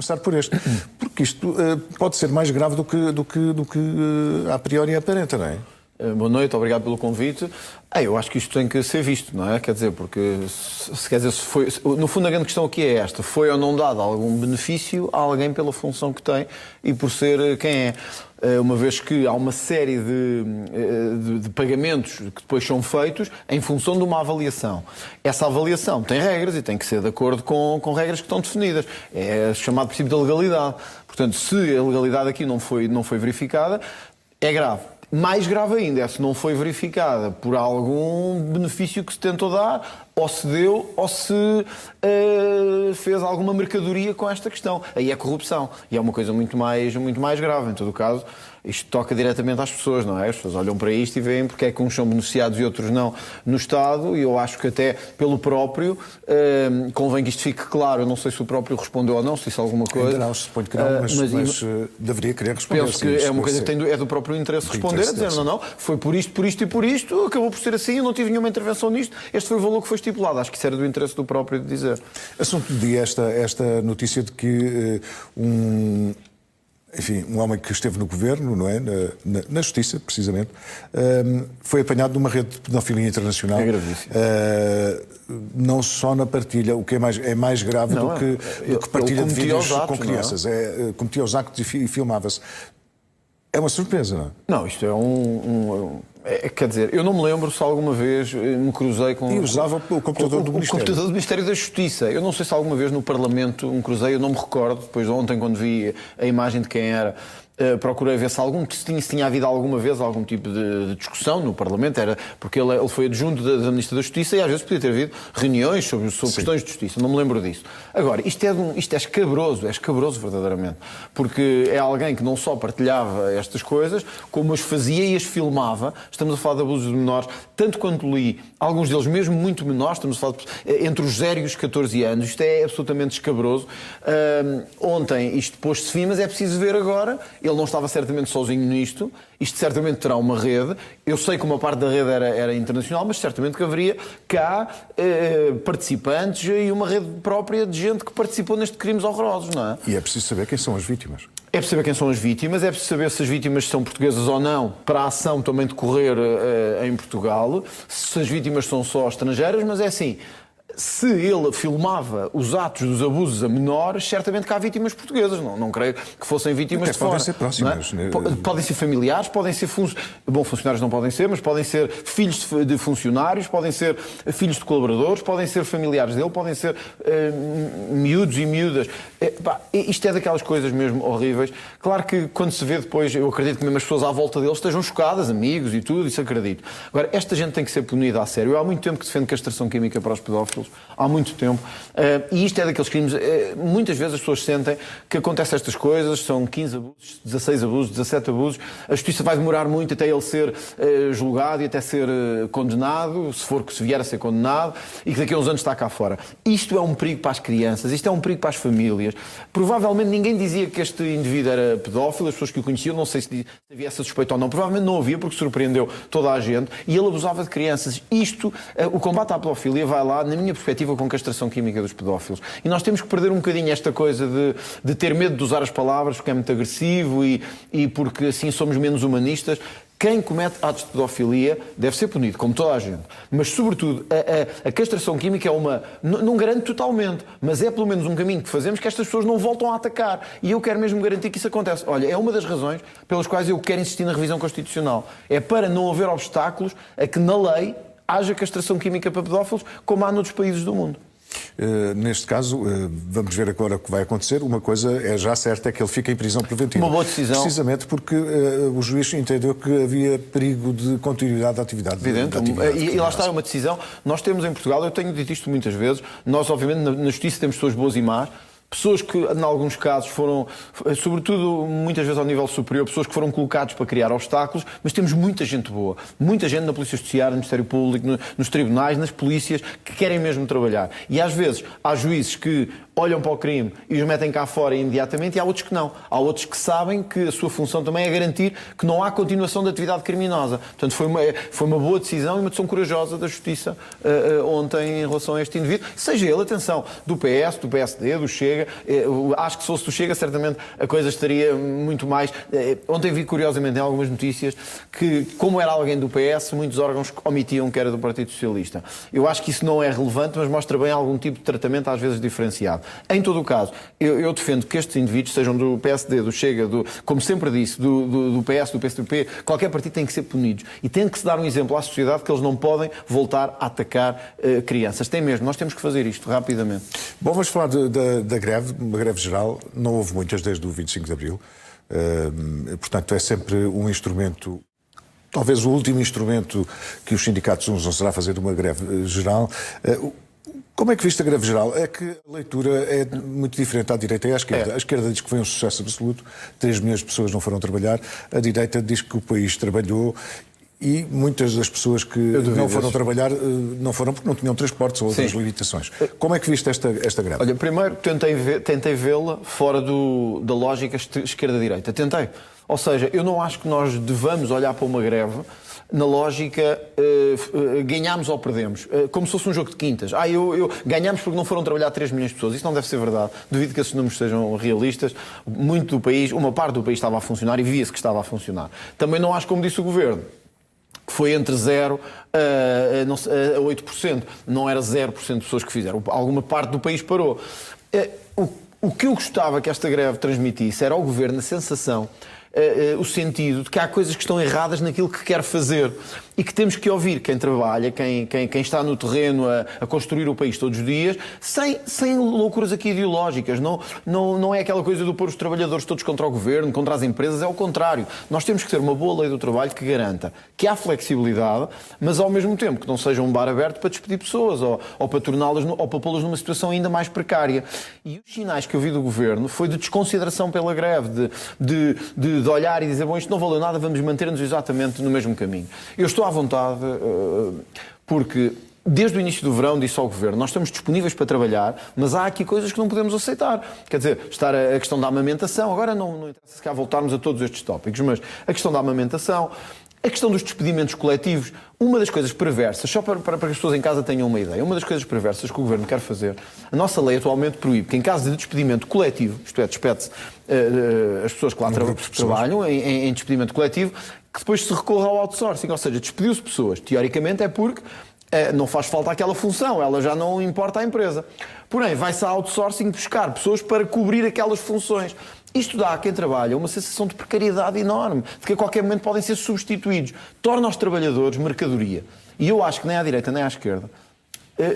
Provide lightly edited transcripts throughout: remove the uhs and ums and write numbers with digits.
começar por este, porque isto pode ser mais grave do que a priori aparenta, não é? Boa noite, obrigado pelo convite. Eu acho que isto tem que ser visto, não é? Quer dizer, porque no fundo a grande questão aqui é esta: foi ou não dado algum benefício a alguém pela função que tem e por ser quem é? Uma vez que há uma série de pagamentos que depois são feitos em função de uma avaliação. Essa avaliação tem regras e tem que ser de acordo com regras que estão definidas. É chamado princípio da legalidade. Portanto, se a legalidade aqui não foi verificada, é grave. Mais grave ainda é se não foi verificada por algum benefício que se tentou dar, ou se deu, ou se fez alguma mercadoria com esta questão. Aí é corrupção. E é uma coisa muito mais grave. Em todo o caso, isto toca diretamente às pessoas, não é? As pessoas olham para isto e veem porque é que uns são beneficiados e outros não no Estado, e eu acho que até pelo próprio, convém que isto fique claro. Eu não sei se o próprio respondeu ou não, se disse alguma coisa. Ainda não, suponho que não, mas deveria querer responder. Penso que é uma coisa que é do próprio interesse responder, a dizer não, foi por isto e por isto, acabou por ser assim, eu não tive nenhuma intervenção nisto, este foi o valor que foi estipulado. Acho que isso era do interesse do próprio de dizer. Assunto do dia, esta notícia de que um homem que esteve no governo, não é? Na justiça, precisamente, foi apanhado numa rede de pedofilia internacional. É gravíssimo. Não só na partilha, o que é mais grave do que partilha de vídeos com crianças. Cometia os actos e filmava-se. É uma surpresa, não é? Não, isto é quer dizer, eu não me lembro se alguma vez me cruzei com... E usava o computador do Ministério. O computador do Ministério da Justiça. Eu não sei se alguma vez no Parlamento me cruzei, eu não me recordo. Depois de ontem, quando vi a imagem de quem era, procurei ver se tinha havido alguma vez algum tipo de discussão no Parlamento, porque ele foi adjunto da Ministra da Justiça e às vezes podia ter havido reuniões sobre questões de justiça, não me lembro disso. Agora, isto é escabroso verdadeiramente, porque é alguém que não só partilhava estas coisas, como as fazia e as filmava. Estamos a falar de abusos de menores, tanto quanto li, alguns deles mesmo muito menores, estamos a falar entre os 0 e os 14 anos, isto é absolutamente escabroso. Ontem isto pôs-se fim, mas é preciso ver agora. Ele não estava certamente sozinho nisto. Isto certamente terá uma rede. Eu sei que uma parte da rede era internacional, mas certamente que haveria cá participantes e uma rede própria de gente que participou nestes crimes horrorosos, não é? E é preciso saber quem são as vítimas. É preciso saber quem são as vítimas, é preciso saber se as vítimas são portuguesas ou não, para a ação também decorrer em Portugal, se as vítimas são só estrangeiras, mas é assim... Se ele filmava os atos dos abusos a menores, certamente que há vítimas portuguesas. Não creio que fossem vítimas de fora. Podem ser próximas. Não é? Podem ser familiares, podem ser... funcionários não podem ser, mas podem ser filhos de funcionários, podem ser filhos de colaboradores, podem ser familiares dele, podem ser miúdos e miúdas. Isto é daquelas coisas mesmo horríveis. Claro que quando se vê depois, eu acredito que mesmo as pessoas à volta dele estejam chocadas, amigos e tudo, isso acredito. Agora, esta gente tem que ser punida a sério. Eu há muito tempo que defendo castração química para os pedófilos. Há muito tempo. E isto é daqueles crimes... muitas vezes as pessoas sentem que acontecem estas coisas, são 15 abusos, 16 abusos, 17 abusos, a justiça vai demorar muito até ele ser julgado e até ser condenado, se vier a ser condenado, e que daqui a uns anos está cá fora. Isto é um perigo para as crianças, isto é um perigo para as famílias. Provavelmente ninguém dizia que este indivíduo era pedófilo, as pessoas que o conheciam, não sei se havia essa suspeita ou não, provavelmente não havia, porque surpreendeu toda a gente, e ele abusava de crianças. O combate à pedofilia vai lá, na minha perspectiva, com castração química dos pedófilos. E nós temos que perder um bocadinho esta coisa de ter medo de usar as palavras porque é muito agressivo e porque assim somos menos humanistas. Quem comete atos de pedofilia deve ser punido, como toda a gente. Mas, sobretudo, a castração química não garante totalmente, mas é pelo menos um caminho que fazemos que estas pessoas não voltam a atacar. E eu quero mesmo garantir que isso acontece. Olha, é uma das razões pelas quais eu quero insistir na revisão constitucional. É para não haver obstáculos a que, na lei, haja castração química para pedófilos, como há noutros países do mundo. Neste caso, vamos ver agora o que vai acontecer. Uma coisa é já certa, é que ele fica em prisão preventiva. Uma boa decisão. Precisamente porque o juiz entendeu que havia perigo de continuidade da atividade. Evidente. E lá está uma decisão. Nós temos em Portugal, eu tenho dito isto muitas vezes, nós obviamente na justiça temos pessoas boas e más, pessoas que, em alguns casos, foram, sobretudo, muitas vezes ao nível superior, pessoas que foram colocadas para criar obstáculos, mas temos muita gente boa. Muita gente na Polícia Judiciária, no Ministério Público, nos tribunais, nas polícias, que querem mesmo trabalhar. E, às vezes, há juízes que olham para o crime e os metem cá fora imediatamente, e há outros que não. Há outros que sabem que a sua função também é garantir que não há continuação da atividade criminosa. Portanto, foi uma boa decisão e uma decisão corajosa da Justiça ontem em relação a este indivíduo. Seja ele, atenção, do PS, do PSD, do Chega, Chega. Acho que se fosse do Chega, certamente a coisa estaria muito mais... Ontem vi, curiosamente, em algumas notícias, que, como era alguém do PS, muitos órgãos omitiam que era do Partido Socialista. Eu acho que isso não é relevante, mas mostra bem algum tipo de tratamento, às vezes diferenciado. Em todo o caso, eu defendo que estes indivíduos, sejam do PSD, do Chega, como sempre disse, do PS, do PSDB, qualquer partido tem que ser punidos. E tem que se dar um exemplo à sociedade que eles não podem voltar a atacar crianças. Tem mesmo, nós temos que fazer isto rapidamente. Bom, vamos falar da greve, uma greve geral. Não houve muitas desde o 25 de Abril. Portanto, é sempre um instrumento, talvez o último instrumento que os sindicatos usam será fazer uma greve geral. Como é que viste a greve geral? É que a leitura é muito diferente à direita e à esquerda. A esquerda diz que foi um sucesso absoluto, 3 milhões de pessoas não foram trabalhar. A direita diz que o país trabalhou e muitas das pessoas que não foram trabalhar não foram porque não tinham transportes ou outras limitações. Como é que viste esta greve? Olha, primeiro tentei vê-la fora da lógica esquerda-direita. Tentei. Ou seja, eu não acho que nós devamos olhar para uma greve na lógica ganhamos ou perdemos, como se fosse um jogo de quintas. Ganhamos porque não foram trabalhar 3 milhões de pessoas. Isso não deve ser verdade. Duvido que esses números sejam realistas. Muito do país, uma parte do país estava a funcionar e via-se que estava a funcionar. Também não acho, como disse o Governo, que foi entre 0% a 8%. Não era 0% de pessoas que fizeram. Alguma parte do país parou. O que eu gostava que esta greve transmitisse era ao Governo a sensação, o sentido de que há coisas que estão erradas naquilo que quer fazer e que temos que ouvir quem trabalha, quem está no terreno a construir o país todos os dias, sem loucuras aqui ideológicas. Não é aquela coisa de pôr os trabalhadores todos contra o Governo, contra as empresas, é o contrário. Nós temos que ter uma boa lei do trabalho que garanta que há flexibilidade, mas ao mesmo tempo que não seja um bar aberto para despedir pessoas ou para torná-las ou para pô-las numa situação ainda mais precária. E os sinais que eu vi do Governo foi de desconsideração pela greve, de olhar e dizer, bom, isto não valeu nada, vamos manter-nos exatamente no mesmo caminho. Eu estou à vontade porque desde o início do verão disse ao Governo, nós estamos disponíveis para trabalhar, mas há aqui coisas que não podemos aceitar. Quer dizer, estar a questão da amamentação, agora não interessa se cá voltarmos a todos estes tópicos, mas a questão da amamentação, a questão dos despedimentos coletivos, uma das coisas perversas, só para que as pessoas em casa tenham uma ideia, uma das coisas perversas que o Governo quer fazer, a nossa lei atualmente proíbe que em caso de despedimento coletivo, isto é, despede-se as pessoas que lá trabalham em despedimento coletivo, que depois se recorra ao outsourcing, ou seja, despediu-se pessoas. Teoricamente é porque não faz falta aquela função, ela já não importa à empresa. Porém, vai-se a outsourcing buscar pessoas para cobrir aquelas funções. Isto dá a quem trabalha uma sensação de precariedade enorme, de que a qualquer momento podem ser substituídos. Torna os trabalhadores mercadoria. E eu acho que nem à direita nem à esquerda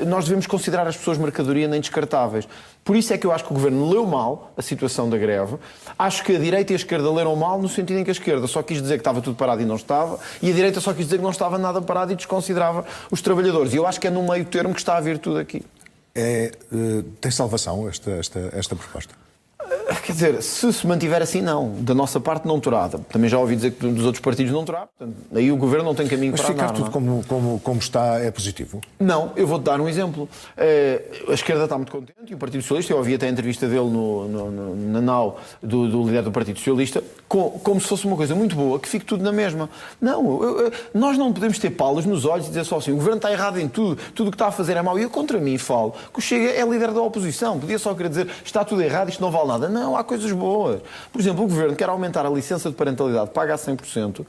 nós devemos considerar as pessoas mercadoria nem descartáveis. Por isso é que eu acho que o Governo leu mal a situação da greve. Acho que a direita e a esquerda leram mal no sentido em que a esquerda só quis dizer que estava tudo parado e não estava, e a direita só quis dizer que não estava nada parado e desconsiderava os trabalhadores. E eu acho que é no meio termo que está a vir tudo aqui. Tem salvação esta proposta? Quer dizer, se mantiver assim, não. Da nossa parte, não terá. Também já ouvi dizer que dos outros partidos não terá. Portanto, aí o Governo não tem caminho para andar. Mas ficar tudo como está é positivo? Não, eu vou-te dar um exemplo. A esquerda está muito contente e o Partido Socialista, eu ouvi até a entrevista dele na NAU do líder do Partido Socialista, como se fosse uma coisa muito boa, que fique tudo na mesma. Não, nós não podemos ter palas nos olhos e dizer só assim, o Governo está errado em tudo o que está a fazer é mau. E eu contra mim falo que o Chega é líder da oposição. Podia só querer dizer, está tudo errado, isto não vale nada. Não, há coisas boas. Por exemplo, o Governo quer aumentar a licença de parentalidade, paga a 100%,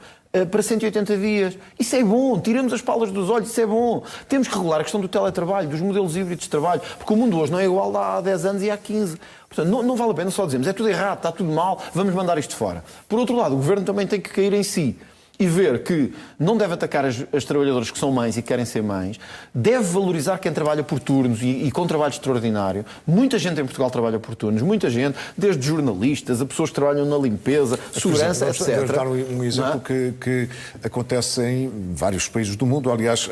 para 180 dias. Isso é bom. Tiramos as palas dos olhos, isso é bom. Temos que regular a questão do teletrabalho, dos modelos híbridos de trabalho, porque o mundo hoje não é igual há 10 anos e há 15. Portanto, não vale a pena só dizermos, é tudo errado, está tudo mal, vamos mandar isto fora. Por outro lado, o Governo também tem que cair em si e ver que não deve atacar as trabalhadoras que são mães e querem ser mães, deve valorizar quem trabalha por turnos e com trabalho extraordinário. Muita gente em Portugal trabalha por turnos, muita gente, desde jornalistas a pessoas que trabalham na limpeza, segurança, etc. Vou dar um exemplo que acontece em vários países do mundo. Aliás,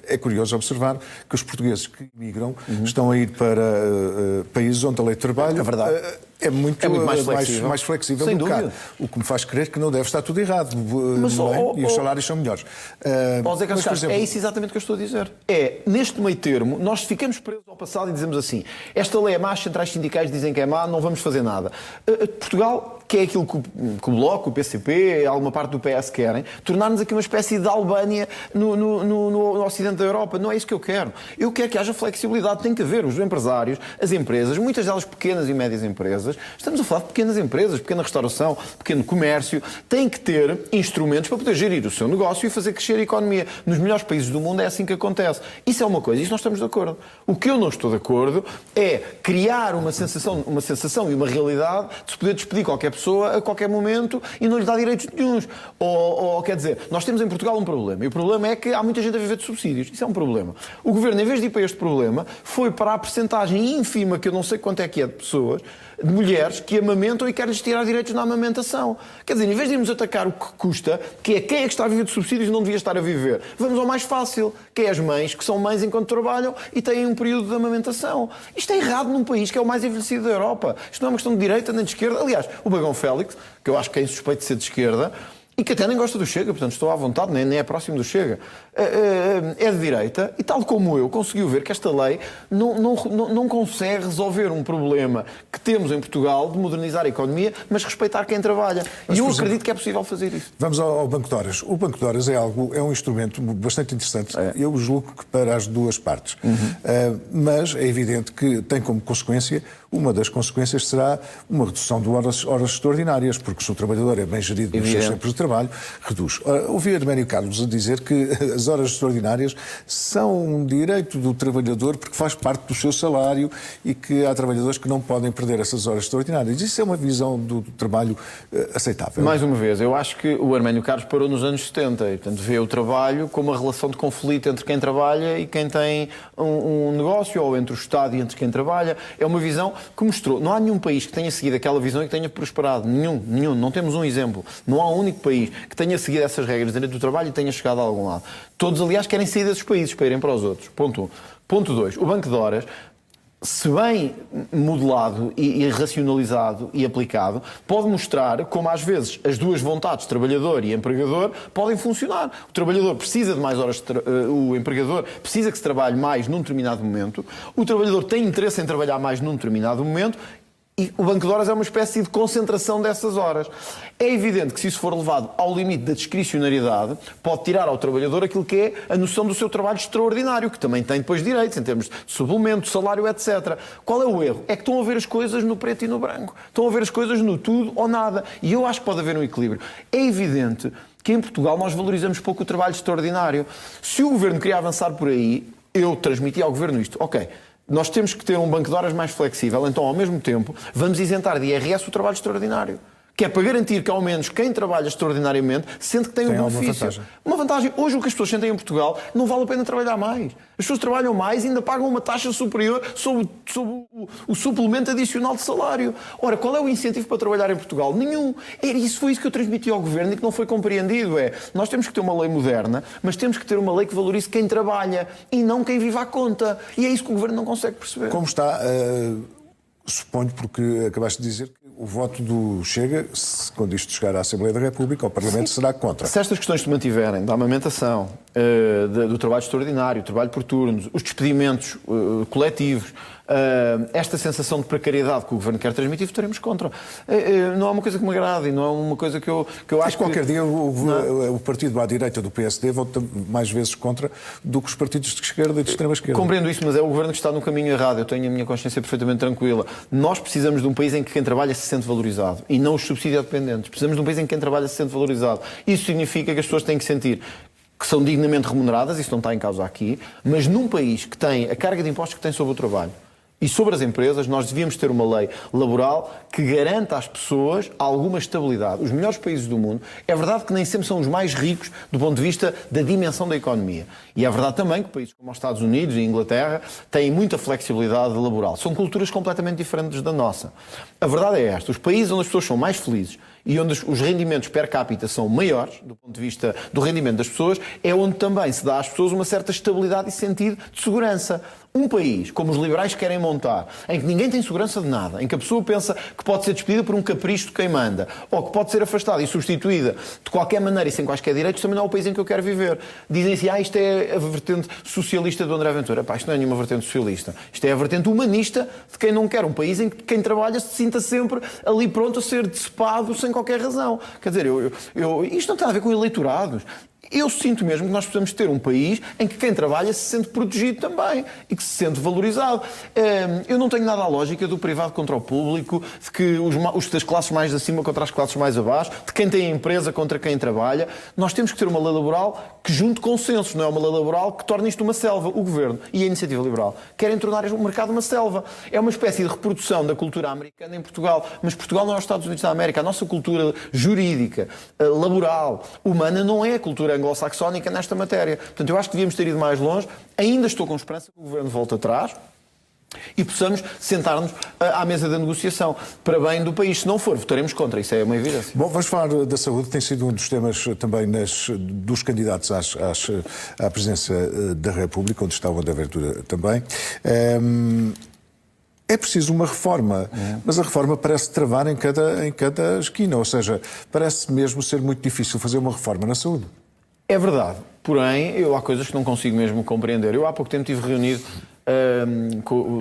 é curioso observar que os portugueses que migram estão a ir para países onde a lei de trabalho é muito mais flexível do que cá. O que me faz crer que não deve estar tudo errado. E os salários são melhores. É isso exatamente que eu estou a dizer. Neste meio termo, nós ficamos presos ao passado e dizemos assim, esta lei é má, as centrais sindicais dizem que é má, não vamos fazer nada. Portugal que é aquilo que o Bloco, o PCP, alguma parte do PS querem, tornar-nos aqui uma espécie de Albânia no ocidente da Europa. Não é isso que eu quero. Eu quero que haja flexibilidade. Tem que haver os empresários, as empresas, muitas delas pequenas e médias empresas. Estamos a falar de pequenas empresas, pequena restauração, pequeno comércio. Têm que ter instrumentos para poder gerir o seu negócio e fazer crescer a economia. Nos melhores países do mundo é assim que acontece. Isso é uma coisa, isso nós estamos de acordo. O que eu não estou de acordo é criar uma sensação e uma realidade de se poder despedir qualquer pessoa a qualquer momento e não lhe dar direitos nenhuns. Ou quer dizer, nós temos em Portugal um problema. E o problema é que há muita gente a viver de subsídios. Isso é um problema. O Governo, em vez de ir para este problema, foi para a percentagem ínfima, que eu não sei quanto é que é de pessoas, de mulheres que amamentam e querem tirar direitos na amamentação. Quer dizer, em vez de irmos atacar o que custa, que é quem é que está a viver de subsídios e não devia estar a viver, vamos ao mais fácil, que é as mães que são mães enquanto trabalham e têm um período de amamentação. Isto é errado num país que é o mais envelhecido da Europa. Isto não é uma questão de direita nem de esquerda. Aliás, o Bagão Félix, que eu acho que é insuspeito de ser de esquerda, e que até nem gosta do Chega, portanto estou à vontade, nem é próximo do Chega, é de direita e, tal como eu, conseguiu ver que esta lei não consegue resolver um problema que temos em Portugal de modernizar a economia, mas respeitar quem trabalha. E eu acredito que é possível fazer isso. Vamos ao Banco de Horas. O Banco de Horas é um instrumento bastante interessante, eu julgo que para as duas partes. Mas é evidente que tem como consequência, uma das consequências será uma redução de horas extraordinárias, porque se o trabalhador é bem gerido nos seus tempos de trabalho, reduz. Ouvi Arménio Carlos a dizer que as horas extraordinárias são um direito do trabalhador porque faz parte do seu salário e que há trabalhadores que não podem perder essas horas extraordinárias. Isso é uma visão do trabalho aceitável. Mais uma vez, eu acho que o Arménio Carlos parou nos anos 70 e, portanto, vê o trabalho como uma relação de conflito entre quem trabalha e quem tem um negócio, ou entre o Estado e entre quem trabalha. É uma visão que mostrou. Não há nenhum país que tenha seguido aquela visão e que tenha prosperado. Nenhum. Não temos um exemplo. Não há um único país que tenha seguido essas regras dentro do trabalho e tenha chegado a algum lado. Todos, aliás, querem sair desses países para irem para os outros. Ponto 1. Ponto 2. O Banco de Horas, se bem modelado e racionalizado e aplicado, pode mostrar como às vezes as duas vontades, trabalhador e empregador, podem funcionar. O trabalhador precisa de mais horas, o empregador precisa que se trabalhe mais num determinado momento, o trabalhador tem interesse em trabalhar mais num determinado momento. E o Banco de Horas é uma espécie de concentração dessas horas. É evidente que se isso for levado ao limite da discricionariedade, pode tirar ao trabalhador aquilo que é a noção do seu trabalho extraordinário, que também tem depois direitos, em termos de suplemento, salário, etc. Qual é o erro? É que estão a ver as coisas no preto e no branco. Estão a ver as coisas no tudo ou nada. E eu acho que pode haver um equilíbrio. É evidente que em Portugal nós valorizamos pouco o trabalho extraordinário. Se o Governo queria avançar por aí, eu transmiti ao Governo isto. Ok. Nós temos que ter um banco de horas mais flexível, então, ao mesmo tempo, vamos isentar de IRS o trabalho extraordinário. Que é para garantir que, ao menos, quem trabalha extraordinariamente sente que tem um benefício. Uma vantagem. Hoje, o que as pessoas sentem em Portugal, não vale a pena trabalhar mais. As pessoas trabalham mais e ainda pagam uma taxa superior sobre o suplemento adicional de salário. Ora, qual é o incentivo para trabalhar em Portugal? Nenhum. Foi isso que eu transmiti ao Governo e que não foi compreendido. Nós temos que ter uma lei moderna, mas temos que ter uma lei que valorize quem trabalha e não quem vive à conta. E é isso que o Governo não consegue perceber. Como está, suponho, porque acabaste de dizer que o voto do Chega, quando isto chegar à Assembleia da República, ao Parlamento, será contra. Se estas questões se mantiverem, da amamentação, do trabalho extraordinário, trabalho por turnos, os despedimentos coletivos, esta sensação de precariedade que o Governo quer transmitir, votaremos contra. Não é uma coisa que me agrada e não é uma coisa que eu acho que... Qualquer dia o partido à direita do PSD vota mais vezes contra do que os partidos de esquerda e de extrema esquerda. Compreendo isso, mas é o Governo que está no caminho errado. Eu tenho a minha consciência perfeitamente tranquila. Nós precisamos de um país em que quem trabalha se sente valorizado e não os subsídio-dependentes. Precisamos de um país em que quem trabalha se sente valorizado. Isso significa que as pessoas têm que sentir que são dignamente remuneradas, isso não está em causa aqui, mas num país que tem a carga de impostos que tem sobre o trabalho e sobre as empresas, nós devíamos ter uma lei laboral que garanta às pessoas alguma estabilidade. Os melhores países do mundo, é verdade que nem sempre são os mais ricos do ponto de vista da dimensão da economia. E é verdade também que países como os Estados Unidos e a Inglaterra têm muita flexibilidade laboral. São culturas completamente diferentes da nossa. A verdade é esta, os países onde as pessoas são mais felizes e onde os rendimentos per capita são maiores, do ponto de vista do rendimento das pessoas, é onde também se dá às pessoas uma certa estabilidade e sentido de segurança. Um país, como os liberais querem montar, em que ninguém tem segurança de nada, em que a pessoa pensa que pode ser despedida por um capricho de quem manda, ou que pode ser afastada e substituída de qualquer maneira e sem quaisquer direitos, também não é o país em que eu quero viver. Dizem assim, isto é a vertente socialista do André Ventura. Pá, isto não é nenhuma vertente socialista. Isto é a vertente humanista de quem não quer um país em que quem trabalha se sinta sempre ali pronto a ser decepado sem qualquer razão. Quer dizer, isto não tem a ver com eleitorados. Eu sinto mesmo que nós precisamos ter um país em que quem trabalha se sente protegido também e que se sente valorizado. Eu não tenho nada à lógica do privado contra o público, de que os das classes mais acima contra as classes mais abaixo, de quem tem a empresa contra quem trabalha. Nós temos que ter uma lei laboral que junte consensos, não é uma lei laboral que torne isto uma selva. O Governo e a Iniciativa Liberal querem tornar o mercado uma selva. É uma espécie de reprodução da cultura americana em Portugal. Mas Portugal não é os Estados Unidos da América. A nossa cultura jurídica, laboral, humana, não é a cultura anglo-saxónica nesta matéria. Portanto, eu acho que devíamos ter ido mais longe. Ainda estou com esperança que o Governo volte atrás e possamos sentar-nos à mesa da negociação para bem do país. Se não for, votaremos contra. Isso é uma evidência. Bom, vamos falar da saúde. Tem sido um dos temas também dos candidatos à presidência da República, onde está o André Ventura também. É preciso uma reforma, mas a reforma parece travar em cada esquina. Ou seja, parece mesmo ser muito difícil fazer uma reforma na saúde. É verdade. Porém, há coisas que não consigo mesmo compreender. Eu há pouco tempo estive reunido,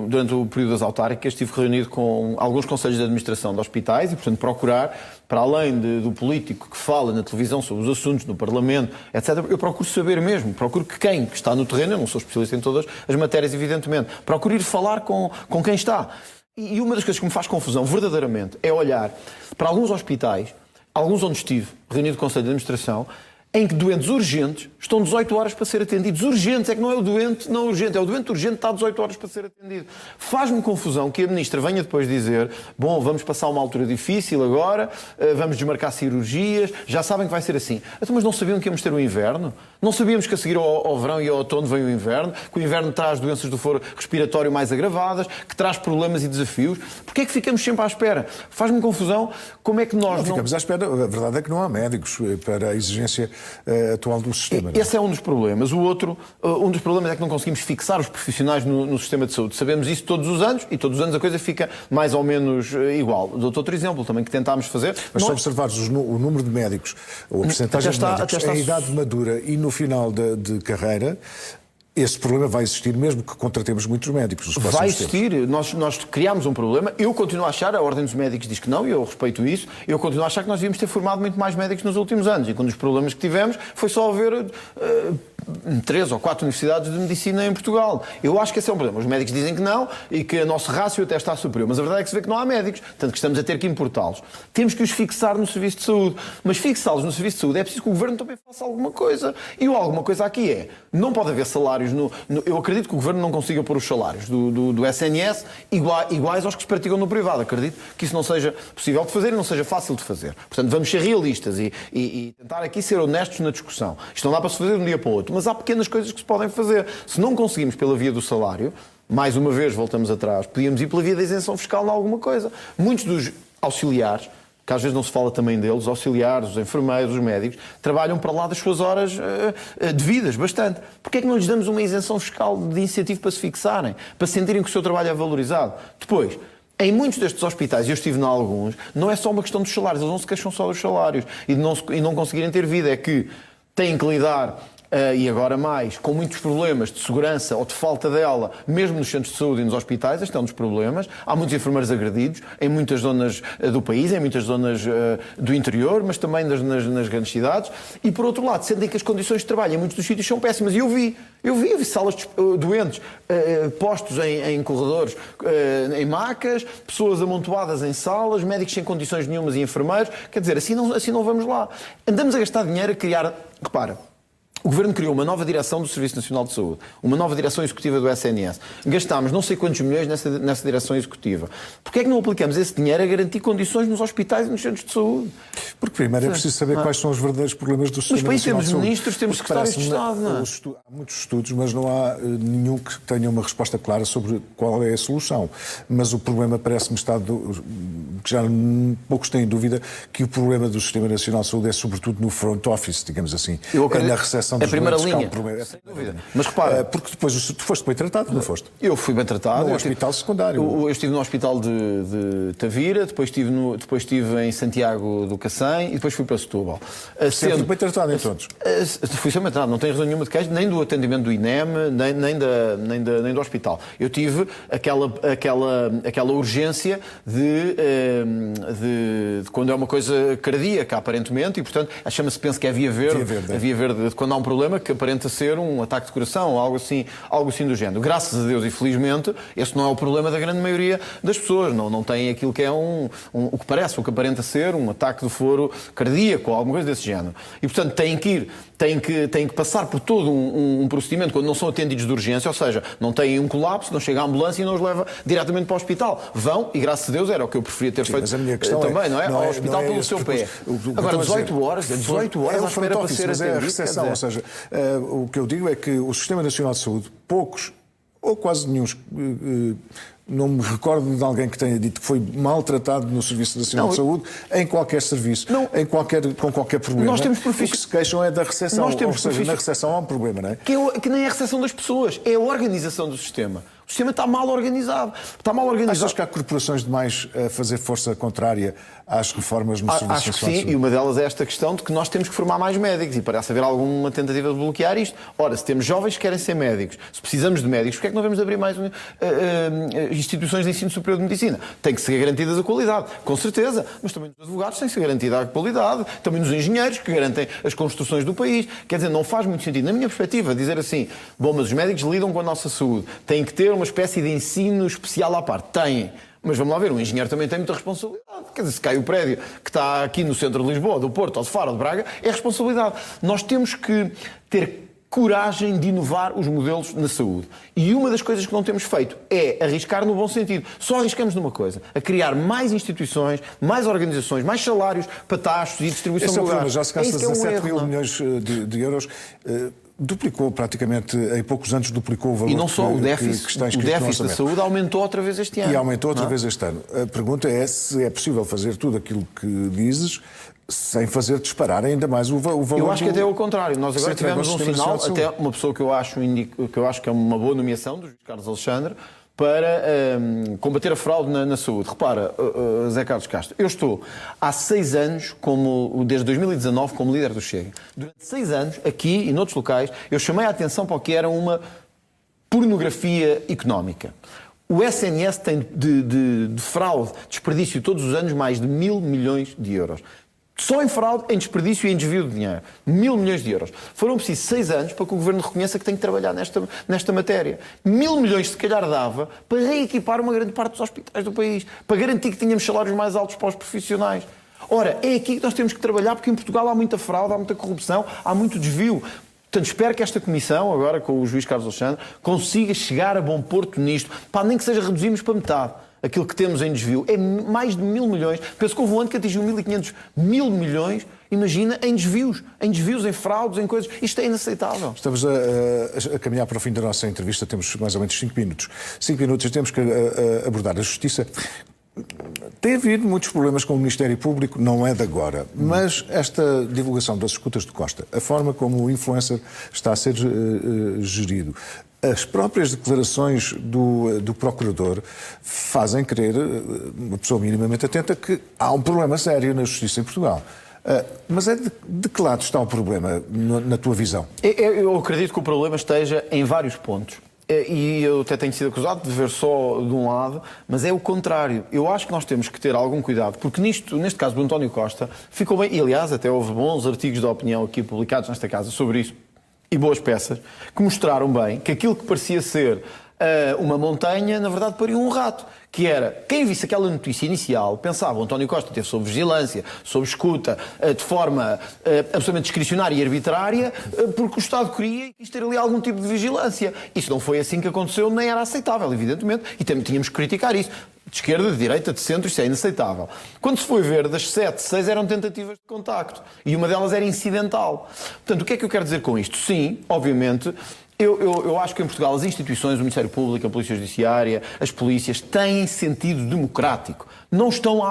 durante o período das autárquicas, estive reunido com alguns conselhos de administração de hospitais e, portanto, procurar, para além do político que fala na televisão sobre os assuntos, no Parlamento, etc., eu procuro saber mesmo, procuro que quem está no terreno, eu não sou especialista em todas as matérias, evidentemente, procuro ir falar com quem está. E uma das coisas que me faz confusão, verdadeiramente, é olhar para alguns hospitais, alguns onde estive, reunido com o Conselho de Administração, em que doentes urgentes estão 18 horas para ser atendidos. Urgentes, é que não é o doente não urgente, é o doente urgente que está 18 horas para ser atendido. Faz-me confusão que a Ministra venha depois dizer, bom, vamos passar uma altura difícil agora, vamos desmarcar cirurgias, já sabem que vai ser assim. Então, mas não sabiam que íamos ter o inverno? Não sabíamos que a seguir ao verão e ao outono vem o inverno? Que o inverno traz doenças do foro respiratório mais agravadas, que traz problemas e desafios? Porquê é que ficamos sempre à espera? Faz-me confusão como é que nós não... Ficamos à espera, a verdade é que não há médicos para a exigência atual do sistema. Esse é um dos problemas. O outro, um dos problemas é que não conseguimos fixar os profissionais no sistema de saúde. Sabemos isso todos os anos e todos os anos a coisa fica mais ou menos igual. Dou-te outro exemplo também que tentámos fazer. Mas se observares o número de médicos, ou a percentagem de médicos em idade madura e no final de carreira, esse problema vai existir mesmo que contratemos muitos médicos. Vai existir. Nós criámos um problema. Eu continuo a achar, a Ordem dos Médicos diz que não, e eu respeito isso, eu continuo a achar que nós devíamos ter formado muito mais médicos nos últimos anos. E um dos problemas que tivemos foi só haver 3 ou 4 universidades de medicina em Portugal. Eu acho que esse é um problema. Os médicos dizem que não e que o nosso rácio até está superior. Mas a verdade é que se vê que não há médicos. Tanto que estamos a ter que importá-los. Temos que os fixar no serviço de saúde. Mas fixá-los no serviço de saúde é preciso que o Governo também faça alguma coisa. E o alguma coisa aqui é, não pode haver salários eu acredito que o Governo não consiga pôr os salários do SNS iguais aos que se praticam no privado. Acredito que isso não seja possível de fazer e não seja fácil de fazer. Portanto, vamos ser realistas e tentar aqui ser honestos na discussão. Isto não dá para se fazer de um dia para o outro, mas há pequenas coisas que se podem fazer. Se não conseguimos pela via do salário, mais uma vez voltamos atrás, podíamos ir pela via da isenção fiscal em alguma coisa. Muitos dos auxiliares, que às vezes não se fala também deles, os auxiliares, os enfermeiros, os médicos, trabalham para lá das suas horas devidas, bastante. Porquê é que não lhes damos uma isenção fiscal de incentivo para se fixarem, para sentirem que o seu trabalho é valorizado? Depois, em muitos destes hospitais, e eu estive em alguns, não é só uma questão dos salários, eles não se queixam só dos salários e de não conseguirem ter vida, é que têm que lidar e agora mais, com muitos problemas de segurança ou de falta dela, mesmo nos centros de saúde e nos hospitais. Este é um dos problemas. Há muitos enfermeiros agredidos em muitas zonas do país, em muitas zonas do interior, mas também nas grandes cidades. E, por outro lado, sentem que as condições de trabalho em muitos dos sítios são péssimas. E eu vi salas doentes, postos em corredores, em macas, pessoas amontoadas em salas, médicos sem condições nenhumas e enfermeiros. Quer dizer, assim não vamos lá. Andamos a gastar dinheiro a criar... Repara, o Governo criou uma nova direção do Serviço Nacional de Saúde, uma nova direção executiva do SNS. Gastámos não sei quantos milhões nessa direção executiva. Porquê é que não aplicamos esse dinheiro a garantir condições nos hospitais e nos centros de saúde? Porque primeiro é preciso saber quais são os verdadeiros problemas do Sistema Nacional de Saúde. Mas para isso temos ministros, temos secretários de Estado, não é? Há muitos estudos, mas não há nenhum que tenha uma resposta clara sobre qual é a solução. Mas o problema parece-me estar, que já poucos têm dúvida, que o problema do Sistema Nacional de Saúde é sobretudo no front office, digamos assim, na recepção atenção É dos a primeira doentes, que há linha. um problema. Sem dúvida. Mas repara... Porque depois tu foste bem tratado, não foste? Eu fui bem tratado. No hospital secundário. Eu estive no hospital de Tavira, depois estive em Santiago do Cacém e depois fui para Setúbal. Sempre bem tratado em todos. Fui sempre bem tratado, não tenho razão nenhuma de queixa, nem do atendimento do INEM, nem do hospital. Eu tive aquela urgência de quando é uma coisa cardíaca, aparentemente, e portanto chama-se, penso que é via verde, a via verde, quando há um problema que aparenta ser um ataque de coração, algo assim do género. Graças a Deus e felizmente, esse não é o problema da grande maioria das pessoas, não tem aquilo que é o que parece, o que aparenta ser um ataque do foro cardíaco ou alguma coisa desse género. E portanto têm que passar por todo um procedimento quando não são atendidos de urgência, ou seja, não têm um colapso, não chega a ambulância e não os leva diretamente para o hospital. Vão, e graças a Deus era o que eu preferia ter feito mas a minha questão também, não é? Ao hospital pelo seu pé. Agora, 18 horas à espera para ser mas atendido. É a recepção, ou seja, o que eu digo é que o Sistema Nacional de Saúde, poucos, ou quase nenhum, não me recordo de alguém que tenha dito que foi maltratado no Serviço Nacional de Saúde, em qualquer serviço, com qualquer problema. Nós temos o que se queixam é da recepção, ou seja, na recepção há um problema, não é? Que nem é a recepção das pessoas, é a organização do sistema. O sistema está mal organizado. Achas que há corporações demais a fazer força contrária às reformas no Serviço Nacional de Saúde? Acho que sim, e uma delas é esta questão de que nós temos que formar mais médicos e parece haver alguma tentativa de bloquear isto. Ora, se temos jovens que querem ser médicos, se precisamos de médicos, porque é que não vamos abrir mais instituições de ensino superior de medicina? Tem que ser garantidas a qualidade, com certeza, mas também nos advogados tem que ser garantida a qualidade, também nos engenheiros que garantem as construções do país. Quer dizer, não faz muito sentido, na minha perspectiva, dizer assim, bom, mas os médicos lidam com a nossa saúde, têm que ter uma espécie de ensino especial à parte. Têm. Mas vamos lá ver, o engenheiro também tem muita responsabilidade. Quer dizer, se cai o prédio que está aqui no centro de Lisboa, do Porto, ou de Faro, ou de Braga, é responsabilidade. Nós temos que ter coragem de inovar os modelos na saúde. E uma das coisas que não temos feito é arriscar no bom sentido. Só arriscamos numa coisa, a criar mais instituições, mais organizações, mais salários para taxos e distribuição de lugares. Já se gasta 17 mil milhões de euros. Duplicou praticamente, em poucos anos duplicou o valor. E não só, o déficit da saúde aumentou outra vez este ano. E aumentou outra vez este ano. A pergunta é se é possível fazer tudo aquilo que dizes sem fazer disparar ainda mais o valor. Eu acho que até é o contrário. Nós agora tivemos um sinal, até uma pessoa que eu acho que é uma boa nomeação, do Carlos Alexandre, para combater a fraude na saúde. Repara, Zé Carlos Castro, eu estou há 6 anos, desde 2019, como líder do Chega. Durante 6 anos, aqui e noutros locais, eu chamei a atenção para o que era uma pornografia económica. O SNS tem de fraude, desperdício todos os anos, mais de 1.000 milhões de euros. Só em fraude, em desperdício e em desvio de dinheiro. 1.000 milhões de euros. Foram precisos 6 anos para que o Governo reconheça que tem que trabalhar nesta matéria. 1.000 milhões se calhar dava para reequipar uma grande parte dos hospitais do país, para garantir que tínhamos salários mais altos para os profissionais. Ora, é aqui que nós temos que trabalhar, porque em Portugal há muita fraude, há muita corrupção, há muito desvio. Portanto, espero que esta comissão, agora com o juiz Carlos Alexandre, consiga chegar a bom porto nisto. Para nem que seja reduzirmos para metade. Aquilo que temos em desvio é mais de 1.000 milhões. Penso que houve um ano que atingiu 1.500 milhões, imagina, em desvios, em fraudes, em coisas. Isto é inaceitável. Estamos a caminhar para o fim da nossa entrevista, temos mais ou menos 5 minutos. 5 minutos e temos que abordar a Justiça. Tem havido muitos problemas com o Ministério Público, não é de agora, mas esta divulgação das escutas de Costa, a forma como o influencer está a ser gerido, as próprias declarações do Procurador fazem crer, uma pessoa minimamente atenta, que há um problema sério na Justiça em Portugal. Mas de que lado está o problema, na tua visão? Eu acredito que o problema esteja em vários pontos. E eu até tenho sido acusado de ver só de um lado, mas é o contrário. Eu acho que nós temos que ter algum cuidado, porque neste caso do António Costa, ficou bem, e aliás até houve bons artigos de opinião aqui publicados nesta casa sobre isso, e boas peças, que mostraram bem que aquilo que parecia ser uma montanha, na verdade, pariu um rato. Que era, quem visse aquela notícia inicial, pensava, o António Costa teve sob vigilância, sob escuta, de forma absolutamente discricionária e arbitrária, porque o Estado queria e quis ter ali algum tipo de vigilância. Isso não foi assim que aconteceu, nem era aceitável, evidentemente, e tínhamos que criticar isso. De esquerda, de direita, de centro, isso é inaceitável. Quando se foi ver, das 7, 6 eram tentativas de contacto. E uma delas era incidental. Portanto, o que é que eu quero dizer com isto? Sim, obviamente, Eu acho que em Portugal as instituições, o Ministério Público, a Polícia Judiciária, as polícias têm sentido democrático. Não estão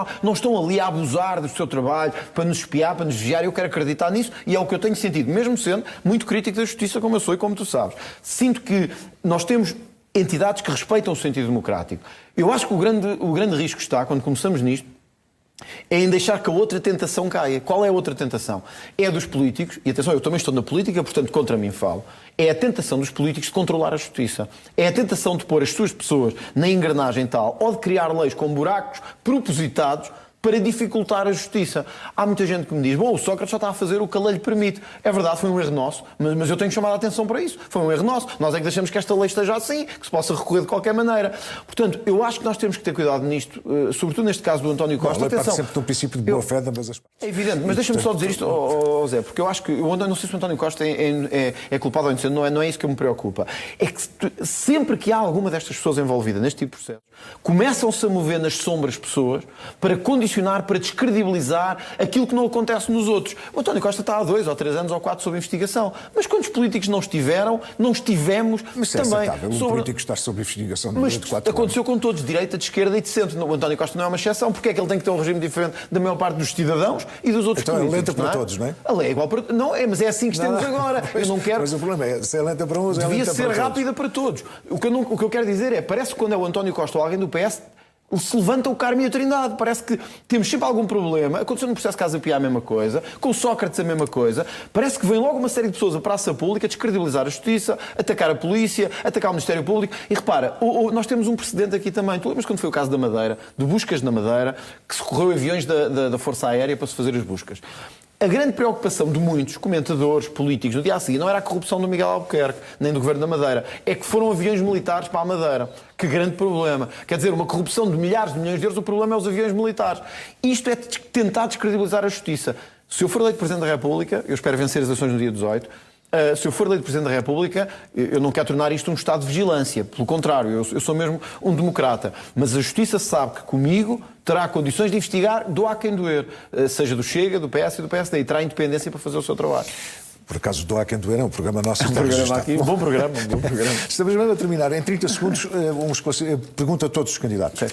ali a abusar do seu trabalho para nos espiar, para nos vigiar. Eu quero acreditar nisso e é o que eu tenho sentido, mesmo sendo muito crítico da justiça, como eu sou e como tu sabes. Sinto que nós temos entidades que respeitam o sentido democrático. Eu acho que o grande risco está, quando começamos nisto, é em deixar que a outra tentação caia. Qual é a outra tentação? É a dos políticos, e atenção, eu também estou na política, portanto contra mim falo, é a tentação dos políticos de controlar a justiça. É a tentação de pôr as suas pessoas na engrenagem tal, ou de criar leis com buracos propositados para dificultar a justiça. Há muita gente que me diz, bom, o Sócrates só está a fazer o que a lei lhe permite. É verdade, foi um erro nosso, mas eu tenho chamado a atenção para isso. Foi um erro nosso. Nós é que deixamos que esta lei esteja assim, que se possa recorrer de qualquer maneira. Portanto, eu acho que nós temos que ter cuidado nisto, sobretudo neste caso do António Costa. Atenção. Parte sempre do princípio de boa fé de ambas as partes. É evidente, mas deixa-me só dizer isto, Zé, porque eu acho que, eu não sei se o António Costa é culpado ou inocente, não é isso que me preocupa. É que sempre que há alguma destas pessoas envolvidas neste tipo de processo, começam-se a mover nas sombras pessoas para condicionar, para descredibilizar aquilo que não acontece nos outros. O António Costa está há 2 ou 3 anos ou 4 sob investigação. Mas quantos políticos não estivemos mas também... É aceitável, um político estar sob investigação mas durante 4 anos. Aconteceu com todos, de direita, de esquerda e de centro. O António Costa não é uma exceção. Porque é que ele tem que ter um regime diferente da maior parte dos cidadãos e dos outros políticos? Então é lenta para não é? Todos, não é? A lei é igual para... Não, mas é assim que estamos agora. Pois, eu não quero... Mas o problema é, se é lenta para uns, é lenta para todos. Devia ser rápida para todos. O que eu quero dizer é, parece que quando é o António Costa ou alguém do PS, se levanta o Carmo e a Trindade. Parece que temos sempre algum problema. Aconteceu no processo de Casa Pia a mesma coisa, com o Sócrates a mesma coisa. Parece que vem logo uma série de pessoas à praça pública descredibilizar a justiça, atacar a polícia, atacar o Ministério Público. E repara, nós temos um precedente aqui também. Tu lembras quando foi o caso da Madeira, de buscas na Madeira, que socorreu aviões da Força Aérea para se fazer as buscas? A grande preocupação de muitos comentadores políticos no dia a seguir não era a corrupção do Miguel Albuquerque, nem do Governo da Madeira. É que foram aviões militares para a Madeira. Que grande problema. Quer dizer, uma corrupção de milhares de milhões de euros, o problema é os aviões militares. Isto é tentar descredibilizar a justiça. Se eu for eleito Presidente da República, eu espero vencer as eleições no dia 18, se eu for eleito Presidente da República, eu não quero tornar isto um estado de vigilância. Pelo contrário, eu sou mesmo um democrata. Mas a Justiça sabe que comigo terá condições de investigar, doa quem doer. Seja do Chega, do PS e do PSD. E terá independência para fazer o seu trabalho. Por acaso, doa quem doer, é um programa nosso. Um bom programa. Estamos mesmo a terminar. Em 30 segundos, pergunta a todos os candidatos.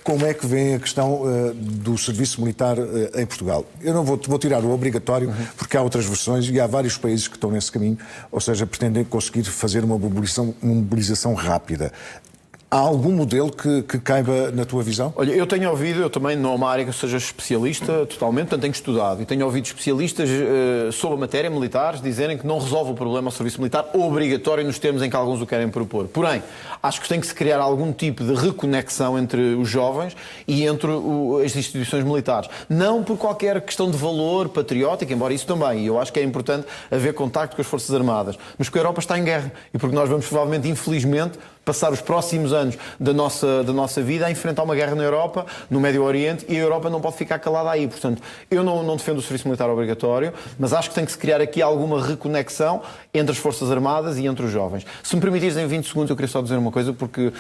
Como é que vem a questão do serviço militar em Portugal? Eu não vou tirar o obrigatório, porque há outras versões e há vários países que estão nesse caminho, ou seja, pretendem conseguir fazer uma mobilização rápida. Há algum modelo que caiba na tua visão? Olha, eu tenho ouvido, eu também não é uma área que eu seja especialista totalmente, portanto tenho estudado, e tenho ouvido especialistas sobre a matéria, militares, dizerem que não resolve o problema ao serviço militar obrigatório nos termos em que alguns o querem propor. Porém, acho que tem que se criar algum tipo de reconexão entre os jovens e entre as instituições militares. Não por qualquer questão de valor patriótico, embora isso também, e eu acho que é importante haver contacto com as Forças Armadas, mas porque a Europa está em guerra, e porque nós vamos provavelmente, infelizmente, passar os próximos anos da nossa vida a enfrentar uma guerra na Europa, no Médio Oriente, e a Europa não pode ficar calada aí. Portanto, eu não defendo o serviço militar obrigatório, mas acho que tem que se criar aqui alguma reconexão entre as Forças Armadas e entre os jovens. Se me permitires, em 20 segundos, eu queria só dizer uma coisa, porque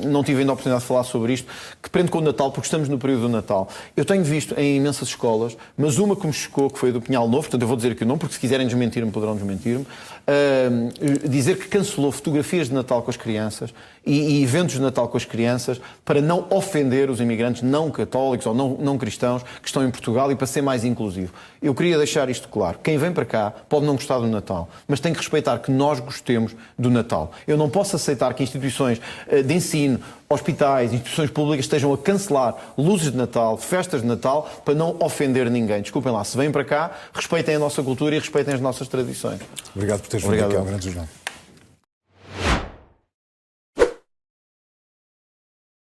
não tive ainda a oportunidade de falar sobre isto, que prende com o Natal, porque estamos no período do Natal. Eu tenho visto em imensas escolas, mas uma que me chocou, que foi a do Pinhal Novo, portanto eu vou dizer aqui o nome, porque se quiserem desmentir-me, poderão desmentir-me, dizer que cancelou fotografias de Natal com as crianças e eventos de Natal com as crianças para não ofender os imigrantes não católicos ou não cristãos que estão em Portugal e para ser mais inclusivo. Eu queria deixar isto claro. Quem vem para cá pode não gostar do Natal, mas tem que respeitar que nós gostemos do Natal. Eu não posso aceitar que instituições de ensino, hospitais, instituições públicas estejam a cancelar luzes de Natal, festas de Natal, para não ofender ninguém. Desculpem lá, se vêm para cá, respeitem a nossa cultura e respeitem as nossas tradições. Obrigado por teres vindo aqui ao Grande Jornal.